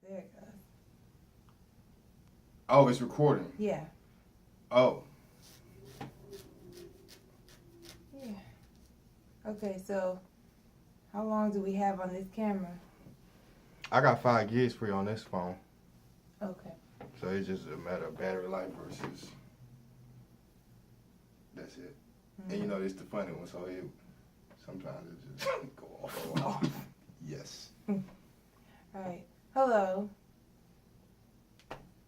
There it goes. Oh, it's recording. Yeah. Oh. Yeah. Okay, so how long do we have on this camera? I got 5 gigs free on this phone. Okay. So it's just a matter of battery life versus. That's it. Mm-hmm. And you know, it's the funny one, so it sometimes it just go off. Yes. All right. Hello.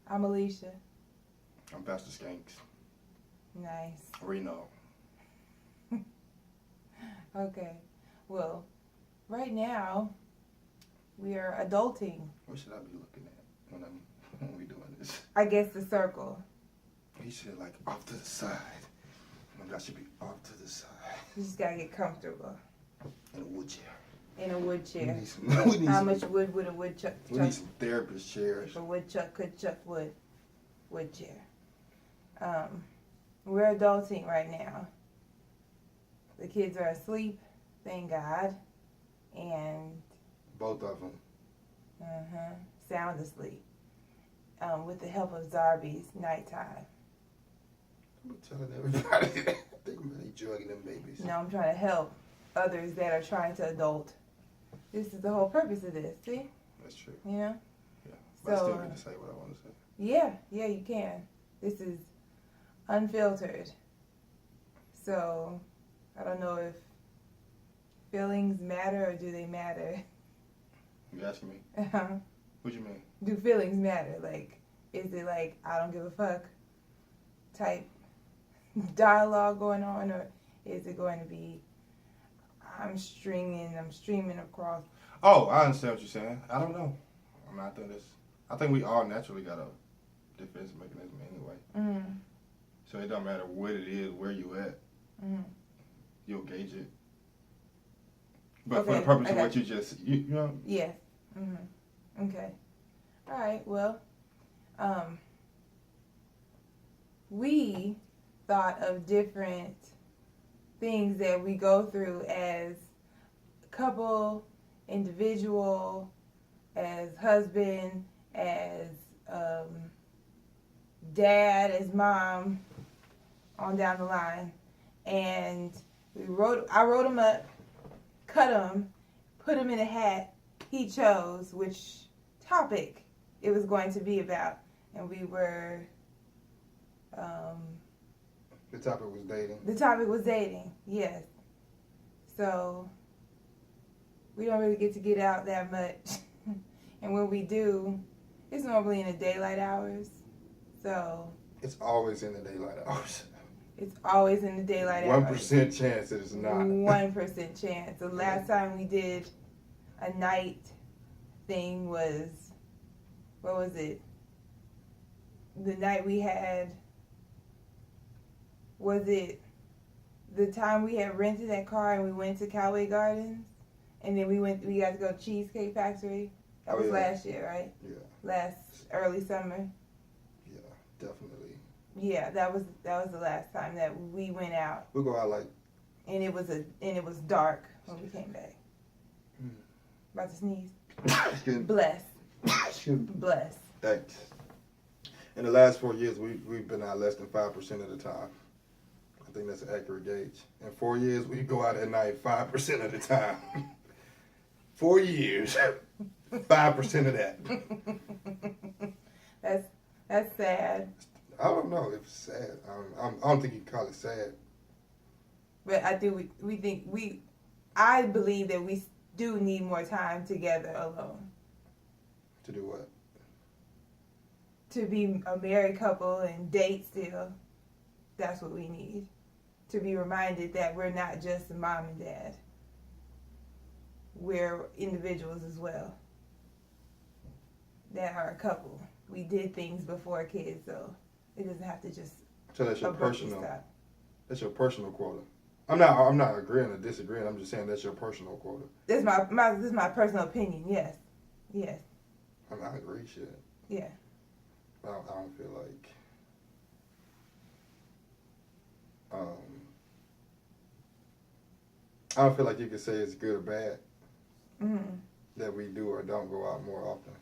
I'm Alicia. I'm Pastor Skanks. Nice. Reno. Okay. Well, right now we are adulting. What should I be looking at when we doing this? I guess the circle. He said like off to the side. Maybe I should be off to the side. You just gotta get comfortable In a wood chair. in a wood chair. We need How some, much wood would a woodchuck we need some therapist chairs. if a woodchuck could chuck wood chair? We're adulting right now. The kids are asleep, thank God, and Both of them. sound asleep. With the help of Zarby's nighttime. I'm telling everybody that they really drugging them babies. No, I'm trying to help others that are trying to adult. This is the whole purpose of this, see? That's true. You know? Yeah. But I So, still get to say what I want to say. Yeah, you can. This is unfiltered. So, I don't know if feelings matter or do they matter? You asking me? What you mean? Do feelings matter? Like, is it like, I don't give a fuck type dialogue going on, or is it going to be, I'm streaming across? Oh, I understand what you're saying. I don't know. I think we all naturally got a defense mechanism anyway. So it don't matter what it is, where you at. You'll gauge it. But for the purpose of what you just, you know. Yes. Okay. All right. Well, we thought of different things that we go through as couple, individual, as husband, as dad, as mom, on down the line, and I wrote them up, cut them, put them in a hat. He chose which topic it was going to be about, and we were. The topic was dating. The topic was dating, yes. So we don't really get to get out that much, and when we do, it's normally in the daylight hours. So It's always in the daylight hours. it's always in the daylight hours. 1% chance that it's not. 1% chance. The last time we did a night thing was, what was it? The night we had, was it the time we had rented that car and we went to Cowway Gardens? And then we got to go to Cheesecake Factory? That was last year, right? Yeah. Early summer. Yeah, definitely. Yeah, that was the last time that we went out. We'll go out like. And it was dark when we came back. About to sneeze. Bless. Bless. Thanks. In the last 4 years, we've been out less than 5% of the time. I think that's an accurate gauge. In 4 years, we go out at night 5% of the time. 4 years, 5% of that. That's sad. I don't know if it's sad. I don't think you can call it sad. But I do. I believe that we do need more time together alone. To do what? To be a married couple and date still. That's what we need. To be reminded that we're not just mom and dad. We're individuals as well. That are a couple. We did things before kids, so it doesn't have to just. So that's your abruptly personal. stop. That's your personal quota. I'm not agreeing or disagreeing. I'm just saying that's your personal quota. This is my personal opinion. Yes. I agree. Shit. Yeah. I don't feel like. I don't feel like you can say it's good or bad that we do or don't go out more often.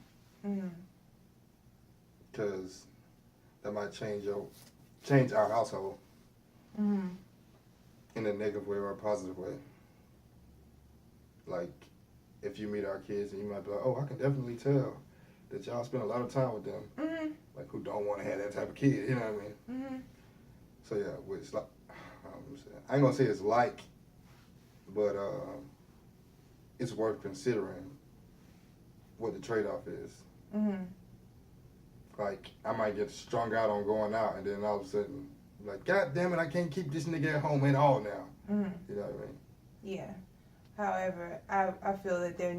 Because that might change our household in a negative way or a positive way. Like, if you meet our kids and you might be like, oh, I can definitely tell that y'all spend a lot of time with them. Like, who don't want to have that type of kid, you know what I mean? So, yeah, it's like, I ain't going to say it's like, but it's worth considering what the trade-off is. Like, I might get strung out on going out, and then all of a sudden, like, God damn it, I can't keep this nigga at home at all now. You know what I mean? Yeah. However, I feel that there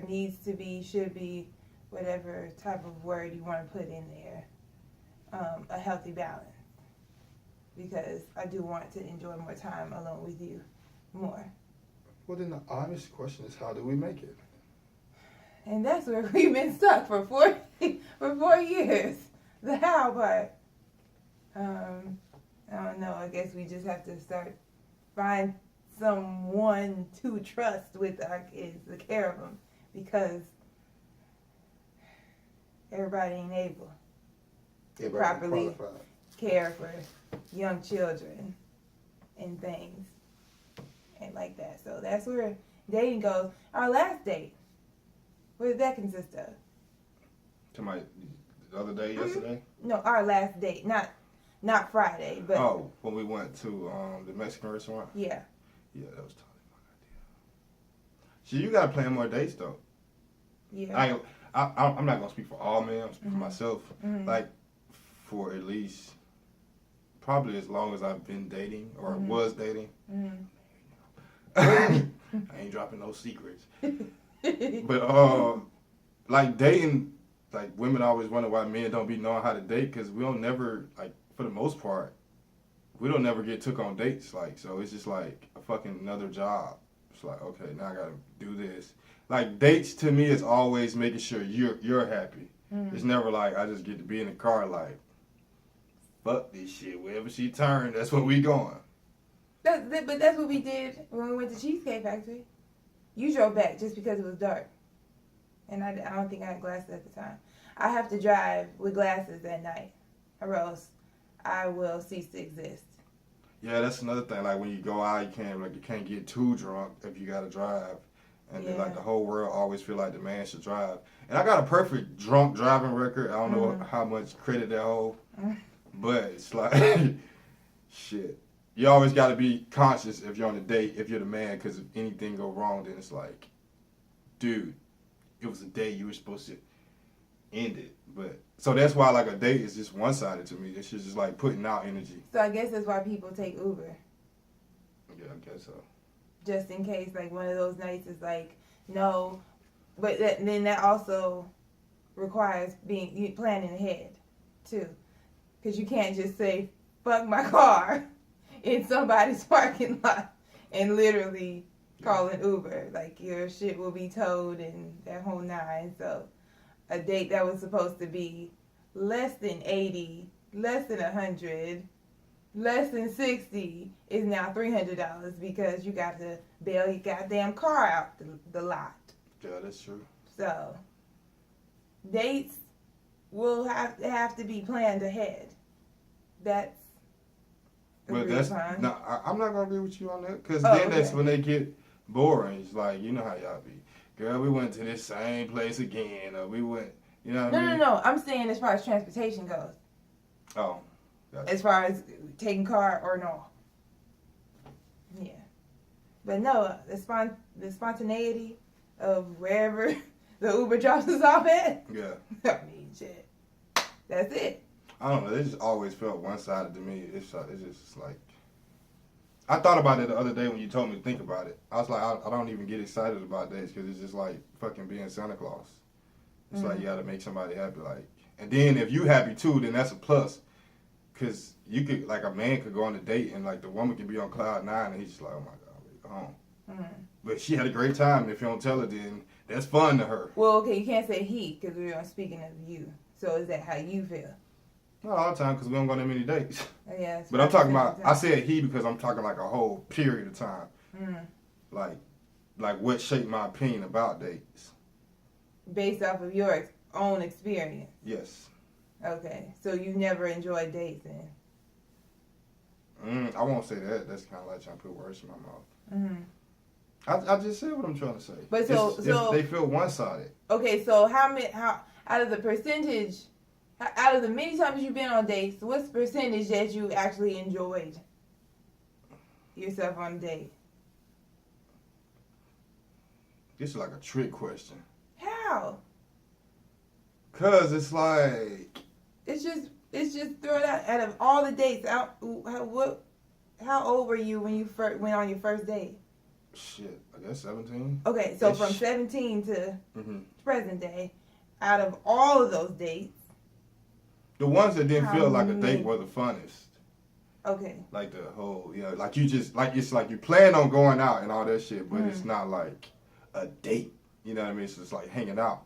needs to be, should be, whatever type of word you want to put in there, a healthy balance. Because I do want to enjoy more time alone with you more. Well, then the honest question is, how do we make it? And that's where we've been stuck for 4 years. The how part. I don't know. I guess we just have to find someone to trust with our kids, to care of them, because everybody ain't able to properly care for young children and things and like that. So that's where dating goes. Our last date, what did that consist of? The other day, yesterday? No, our last date, not Friday, but when we went to the Mexican restaurant. Yeah, that was totally my idea. See, you gotta plan more dates though. Yeah, I'm not gonna speak for all men. I'm speaking for myself. Like, for at least probably as long as I've been dating or was dating. I ain't dropping no secrets. But like dating, like women always wonder why men don't be knowing how to date, because we don't never, like, for the most part, we don't never get took on dates. Like, so it's just like a fucking another job. It's like, okay, now I gotta do this. Like, dates to me is always making sure you're happy. It's never like I just get to be in the car like, fuck this shit. Wherever she turned, that's where we going. but that's what we did when we went to Cheesecake Factory. You drove back just because it was dark, and I don't think I had glasses at the time. I have to drive with glasses at night, or else I will cease to exist. Yeah, that's another thing. Like, when you go out, you can't get too drunk if you gotta drive. And then, like, the whole world always feel like the man should drive. And I got a perfect drunk driving record. I don't know how much credit that hold. But it's like, shit. You always got to be conscious if you're on a date, if you're the man, because if anything go wrong, then it's like, dude, it was a date. You were supposed to end it. But so that's why, like, a date is just one-sided to me. It's just like putting out energy. So I guess that's why people take Uber. Yeah, I guess so. Just in case, like, one of those nights is like, no. But then that also requires planning ahead, too. Because you can't just say, fuck my car in somebody's parking lot and literally call an Uber. Like, your shit will be towed and that whole nine. So a date that was supposed to be less than 80, less than 100, less than 60 is now $300 because you got to bail your goddamn car out the lot. Yeah, that's true. So dates will have to be planned ahead. I'm not gonna agree with you on that, because that's when they get boring. It's like, you know how y'all be. Girl, we went to this same place again, or we went, you know what I mean? No. I'm saying as far as transportation goes. Oh. Gotcha. As far as taking car or no. Yeah. But no, the spontaneity of wherever the Uber drops us off at. Yeah. I mean, shit. That's it. I don't know. They just always felt one-sided to me. It's just like, I thought about it the other day when you told me to think about it. I was like, I don't even get excited about dates, because it's just like fucking being Santa Claus. It's like you got to make somebody happy, like, and then if you happy too, then that's a plus, because you could, like, a man could go on a date and, like, the woman could be on cloud 9 and he's just like, oh my god, we go home. But she had a great time, and if you don't tell her, then that's fun to her. Well, okay, you can't say he, because we're speaking of you. So is that how you feel? Not all the time, because we don't go on that many dates. Yeah. But I'm talking about, I said he because I'm talking like a whole period of time. Like what shaped my opinion about dates. Based off of your own experience. Yes. Okay, so you never enjoyed dates then? I won't say that. That's kind of like trying to put words in my mouth. Mm-hmm. I just said what I'm trying to say. But so they feel one-sided. Okay, so how out of the percentage, out of the many times you've been on dates, what's the percentage that you actually enjoyed yourself on a date? This is like a trick question. How? Cause it's like It's just throw it out of all the dates. How old were you when you first went on your first date? shit. I guess 17. Okay, so Ish. from 17 to Mm-hmm. present day, out of all of those dates, The ones that didn't How feel like a many? date were the funnest. okay, Like the whole, like you just like it's like you plan on going out and all that shit, but Mm. it's not like a date. You know what I mean? So it's like hanging out.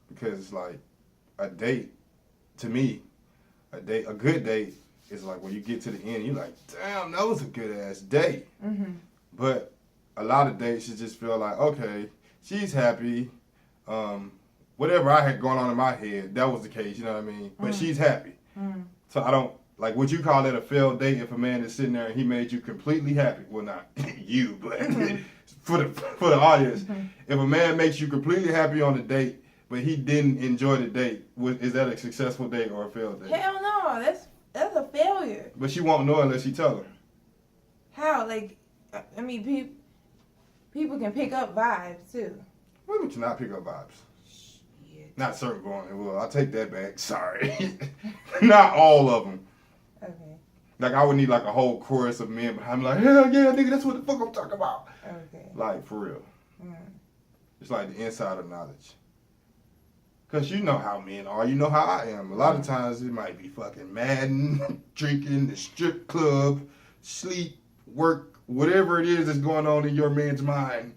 Because it's like a date, to me, a good date is like when you get to the end, you're like, damn, that was a good ass date. mm-hmm. But a lot of dates, you just feel like, okay, she's happy. Whatever I had going on in my head, that was the case, you know what I mean? But she's happy. So I don't, like, would you call it a failed date if a man is sitting there and he made you completely happy? Well, not you, but for the audience. If a man makes you completely happy on a date, but he didn't enjoy the date, is that a successful date or a failed date? Hell no, that's a failure. But she won't know unless you tell her. How? Like, I mean, people can pick up vibes too. Women cannot pick up vibes. Shit. Not certain women. Well, I'll take that back. Sorry. Not all of them. Okay. Like, I would need like a whole chorus of men behind me like, hell yeah, nigga, that's what the fuck I'm talking about. Okay. Like, for real. Mm. It's like the insider knowledge. Because you know how men are. You know how I am. A lot of times it might be fucking Madden, drinking, the strip club, sleep, work, whatever it is that's going on in your man's mind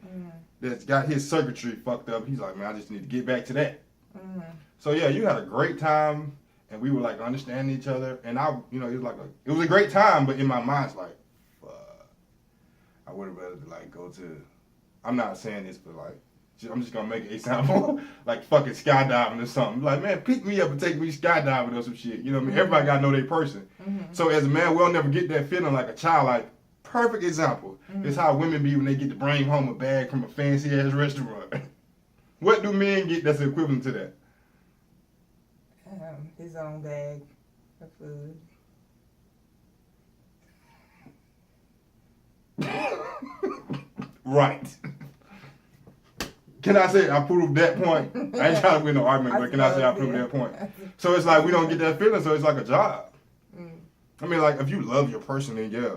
that's got his circuitry fucked up. He's like, man, I just need to get back to that. So, yeah, you had a great time. And we were like understanding each other. And I, it was a great time. But in my mind, it's like, fuck. I would have rather like go to, I'm not saying this, but like, I'm just gonna make an example, like fucking skydiving or something. Like, man, pick me up and take me skydiving or some shit. You know what I mean? Everybody gotta know their person. So as a man, we'll never get that feeling like a child. Like, perfect example is how women be when they get to bring home a bag from a fancy ass restaurant. What do men get that's equivalent to that? His own bag of food. Right. Can I say I proved that point? I ain't trying to win no argument, but can I say I proved that point? So it's like we don't get that feeling, so it's like a job. I mean, like, if you love your person, then yeah,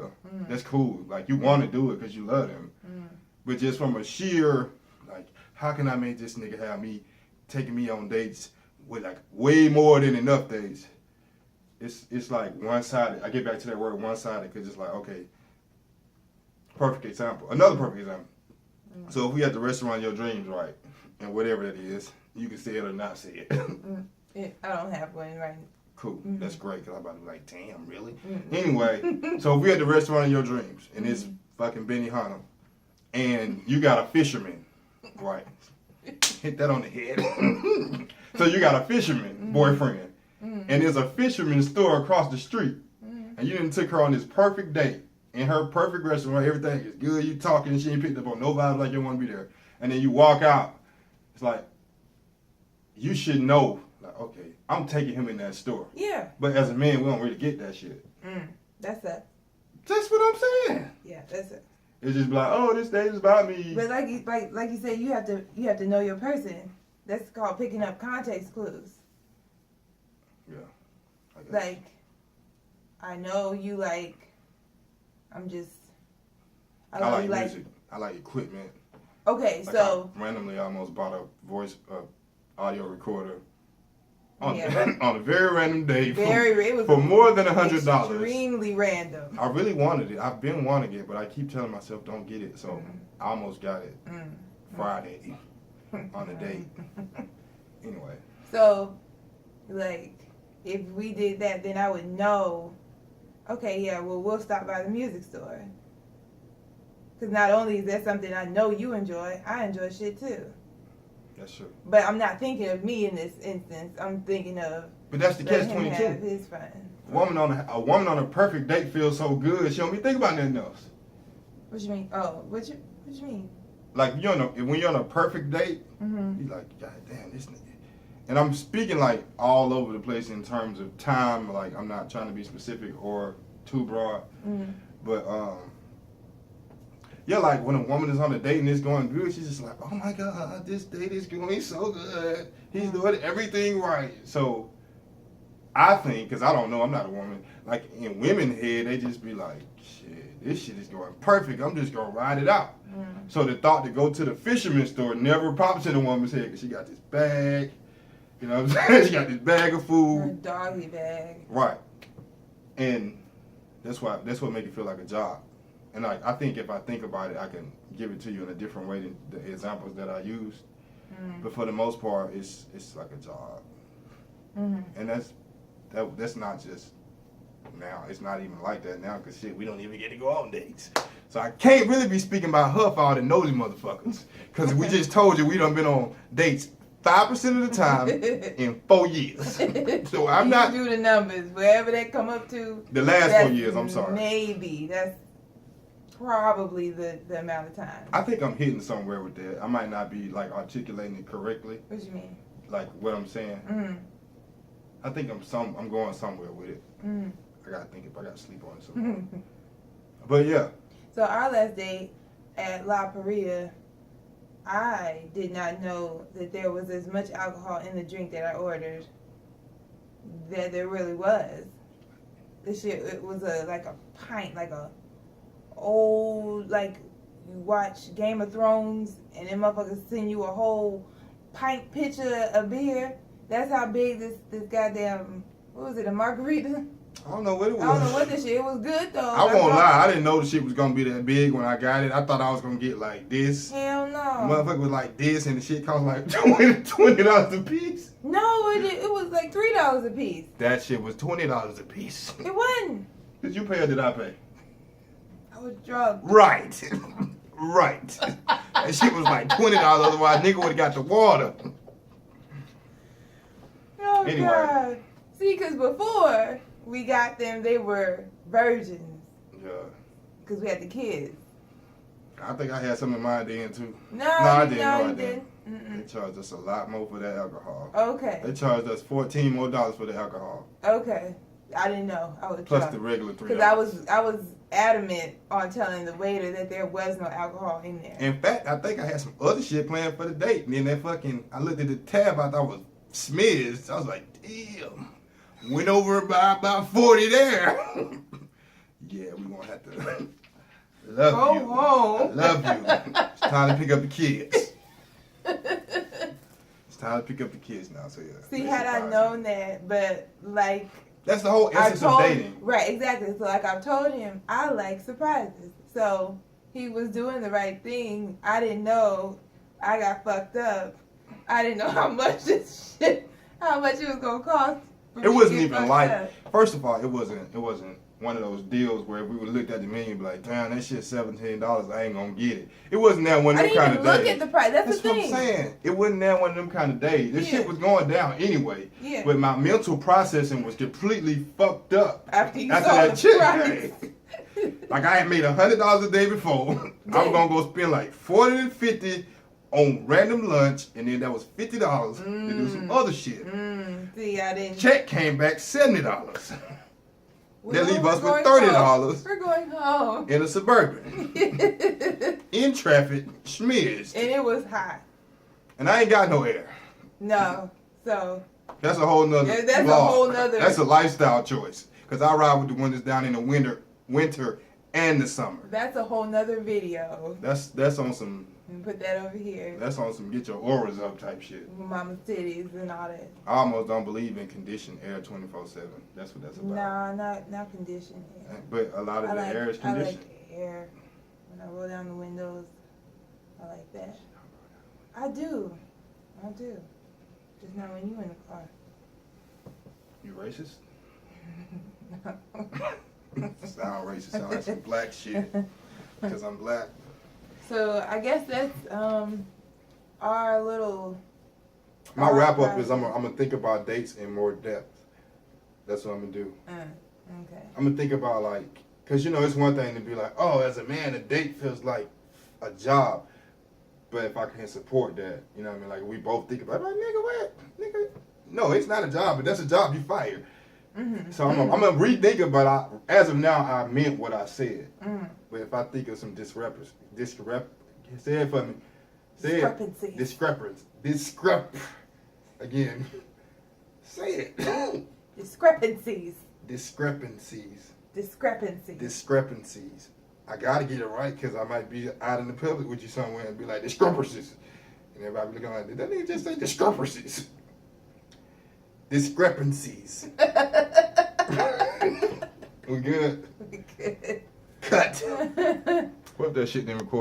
that's cool. Like, you want to do it because you love them. But just from a sheer, like, how can I make this nigga have me taking me on dates with, like, way more than enough dates? It's like one-sided. I get back to that word one-sided because it's like, okay, perfect example. Another perfect example. So if we at the restaurant of your dreams, right, and whatever that is, you can say it or not say it. I don't have one right now. Cool. That's great, because I'm about to be like, damn, really? Anyway, so if we at the restaurant of your dreams, and it's fucking Benihana, and you got a fisherman, right? Hit that on the head. So you got a fisherman boyfriend, and there's a fisherman store across the street, and you done took her on this perfect date, in her perfect restaurant, everything is good, you talking, she ain't picked up on no vibes like you want to be there. And then you walk out, it's like, you should know, like, okay, I'm taking him in that store. Yeah. But as a man, we don't really get that shit. That's it. That's what I'm saying. Yeah, that's it. It's just like, oh, this day is about me. But like you said, you have to know your person. That's called picking up context clues. Yeah. I guess. Like, I know you like. I I know like you music. I like equipment. Okay, Like, so I randomly almost bought a voice audio recorder on, Yeah. on a very random day it was for more than $100. extremely random. I really wanted it. I've been wanting it, but I keep telling myself don't get it. So I almost got it Friday on the date. Anyway. So, like, if we did that, then I would know. Okay, yeah, well, we'll stop by the music store. Because not only is that something I know you enjoy, I enjoy shit too. That's true. But I'm not thinking of me in this instance. I'm thinking of. But that's the let him catch-22. have his fun. A woman on a perfect date feels so good. She don't be thinking about nothing else. What you mean? Oh, what you mean? Like when you're on a perfect date, Mm-hmm. you're like, God damn, this nigga. And I'm speaking like all over the place in terms of time. Like I'm not trying to be specific or too broad, Mm-hmm. but yeah, like when a woman is on a date and it's going good, she's just like, oh my God, this date is going so good. He's doing everything right. So I think, because I don't know, I'm not a woman, like in women's head, they just be like, shit, this shit is going perfect. I'm just going to ride it out. Mm-hmm. So the thought to go to the fisherman store never pops in a woman's head because she got this bag, you know what I'm saying? She got this bag of Her food. doggy bag. Right. And that's what make it feel like a job. And I think if I think about it, I can give it to you in a different way than the examples that I used. Mm-hmm. But for the most part, it's like a job. Mm-hmm. And that's not just now. It's not even like that now because shit, we don't even get to go on dates. So I can't really be speaking about her for all the nosy motherfuckers. Because we just told you we done been on dates 5% of the time in 4 years. So I'm You not do the numbers wherever they come up to. the last 4 that's years. I'm sorry. Maybe that's probably the amount of time. I think I'm hitting somewhere with that. I might not be like articulating it correctly, What you mean? like what I'm saying. Mm-hmm. I think I'm going somewhere with it. Mm-hmm. I gotta think if I gotta sleep on it some. But yeah. So our last date at La Paria, I did not know that there was as much alcohol in the drink that I ordered that there really was. This shit, it was like a pint, like a old, like you watch Game of Thrones and them motherfuckers send you a whole pint pitcher of beer. That's how big this goddamn, what was it, a margarita? I don't know what it was. I don't know what this shit. It was good though. I won't lie. I didn't know the shit was gonna be that big when I got it. I thought I was gonna get like this. Hell no. Motherfucker was like this, and the shit cost like $20 a piece. No, it was like $3 a piece. That shit was $20 a piece. It wasn't. Did you pay or did I pay? I was drunk. Right. Right. That shit was like $20. Otherwise, nigga would have got the water. Oh Anyway. God. See, because before we got them, they were virgins Yeah. because we had the kids. I think I had some in mind then too. No, I didn't. no, No, I you didn't. didn't. They charged us a lot more for that alcohol. Okay. They charged us $14 more for the alcohol. Okay. I didn't know. I was Plus drunk. the regular $3. Because I was adamant on telling the waiter that there was no alcohol in there. In fact, I think I had some other shit planned for the date. And then I looked at the tab, I thought it was smidged. I was like, damn. Went over by about 40 there. Yeah, we gonna have to love Go you. home. I love you. It's time to pick up the kids. It's time to pick up the kids now. So yeah. See, they had I surprised known me. that, but like That's the whole essence of dating. right, exactly. So like I've told him, I like surprises. So he was doing the right thing. I didn't know I got fucked up. I didn't know how much it was gonna cost. for It me to wasn't get even fucked like. up. First of all, it wasn't one of those deals where we would look at the menu and be like, damn, that shit $17. I ain't gonna get it. It wasn't that one of I them didn't kind even of look days. at the price. That's the What I'm thing. saying. It wasn't that one of them kind of days. This Yeah. shit was going down anyway. Yeah. But my mental processing was completely fucked up After you after saw that the chick price. day. Like I had made $100 a day before. I was gonna go spend like 40 to 50 on random lunch, and then that was $50 to do some other shit. See, I didn't. Check came back $70. They leave us with We're $30 home. We're going home. in a Suburban. In traffic, schmized. And it was hot. And I ain't got no air. No. So, That's a whole nother Yeah, that's a vlog. whole nother- That's a lifestyle choice. Because I ride with the windows down in the winter and the summer. that's a whole nother video. That's on some And put that over here. get your auras up type shit. Mama's titties and all that. I almost don't believe in conditioned air 24/7. That's what that's about. Nah, not conditioned. But a lot of the air is I conditioned. like air. When I roll down the windows, I like that. I do. Just not when you in the car. You racist? Sound racist. Sound like some black shit. Because I'm black. So I guess that's our little My wrap up is I'm gonna think about dates in more depth. That's what I'm gonna do. Okay. I'm gonna think about like, cause you know it's one thing to be like, oh, as a man, a date feels like a job. But if I can support that, you know what I mean? Like we both think about it, like nigga, what? Nigga, no, it's not a job, but that's a job you fired. So I'm gonna rethink it, but as of now, I meant what I said. But if I think of some discrepancy, say it for me. Say it. Again. Say it. Discrepancies. I gotta get it right because I might be out in the public with you somewhere and be like discrepancies, and everybody be looking like, did that nigga just say discrepancies? We good? We good. Cut. What if that shit didn't record?